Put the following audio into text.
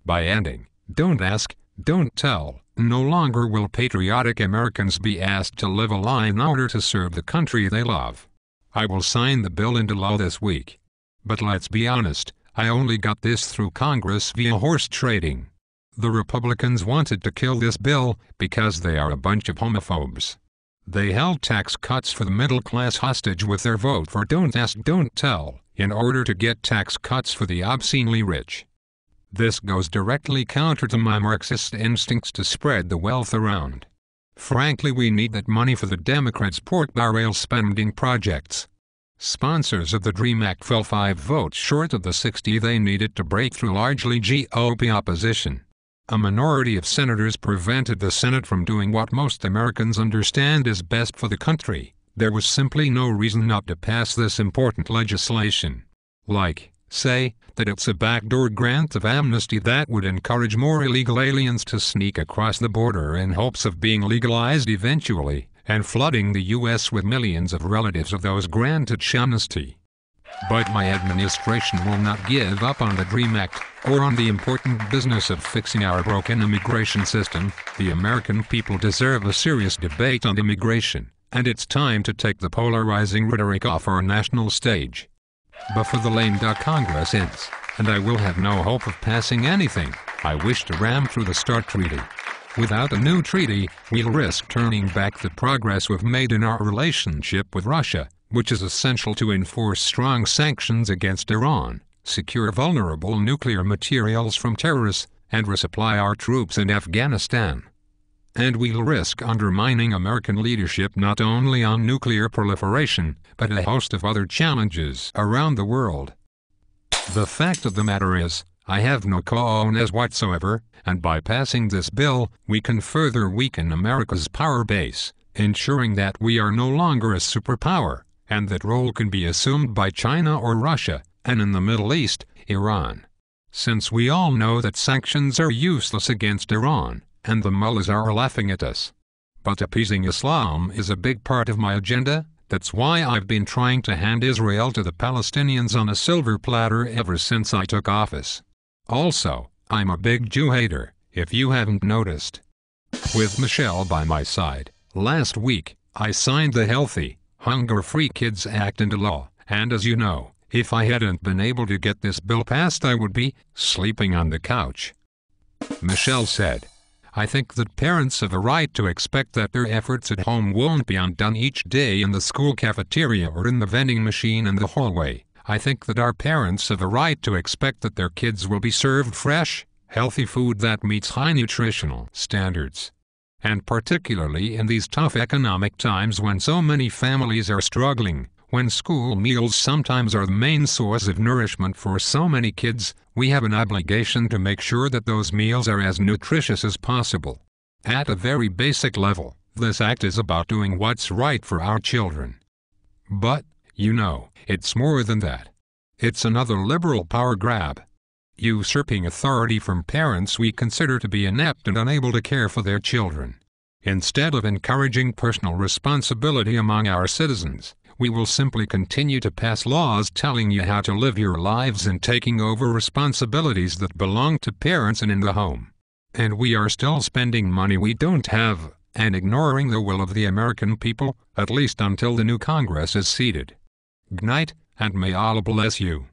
By ending "Don't Ask, Don't Tell," no longer will patriotic Americans be asked to live a lie in order to serve the country they love. I will sign the bill into law this week. But let's be honest, I only got this through Congress via horse trading. The Republicans wanted to kill this bill because they are a bunch of homophobes. They held tax cuts for the middle class hostage with their vote for "Don't Ask, Don't Tell" in order to get tax cuts for the obscenely rich. This goes directly counter to my Marxist instincts to spread the wealth around. Frankly, we need that money for the Democrats' pork barrel spending projects. Sponsors of the DREAM Act fell 5 votes short of the 60 they needed to break through largely GOP opposition. A minority of senators prevented the Senate from doing what most Americans understand is best for the country. There was simply no reason not to pass this important legislation. Like, say, that it's a backdoor grant of amnesty that would encourage more illegal aliens to sneak across the border in hopes of being legalized eventually, and flooding the U.S. with millions of relatives of those granted amnesty. But my administration will not give up on the DREAM Act, or on the important business of fixing our broken immigration system. The American people deserve a serious debate on immigration, and it's time to take the polarizing rhetoric off our national stage. Before the lame duck Congress ends, and I will have no hope of passing anything, I wish to ram through the START Treaty. Without a new treaty, we'll risk turning back the progress we've made in our relationship with Russia, which is essential to enforce strong sanctions against Iran, secure vulnerable nuclear materials from terrorists, and resupply our troops in Afghanistan. And we'll risk undermining American leadership not only on nuclear proliferation, but a host of other challenges around the world. The fact of the matter is, I have no cojones whatsoever, and by passing this bill, we can further weaken America's power base, ensuring that we are no longer a superpower, and that role can be assumed by China or Russia, and in the Middle East, Iran. Since we all know that sanctions are useless against Iran, and the mullahs are laughing at us. But appeasing Islam is a big part of my agenda. That's why I've been trying to hand Israel to the Palestinians on a silver platter ever since I took office. Also, I'm a big Jew hater, if you haven't noticed. With Michelle by my side, last week, I signed the Healthy, Hunger-Free Kids Act into law, and as you know, if I hadn't been able to get this bill passed, I would be sleeping on the couch. Michelle said, "I think that parents have a right to expect that their efforts at home won't be undone each day in the school cafeteria or in the vending machine in the hallway. I think that our parents have a right to expect that their kids will be served fresh, healthy food that meets high nutritional standards. And particularly in these tough economic times when so many families are struggling, when school meals sometimes are the main source of nourishment for so many kids, we have an obligation to make sure that those meals are as nutritious as possible. At a very basic level, this act is about doing what's right for our children. But, you know, it's more than that. It's another liberal power grab. Usurping authority from parents we consider to be inept and unable to care for their children. Instead of encouraging personal responsibility among our citizens, we will simply continue to pass laws telling you how to live your lives and taking over responsibilities that belong to parents and in the home. And we are still spending money we don't have, and ignoring the will of the American people, at least until the new Congress is seated. Good night, and may Allah bless you.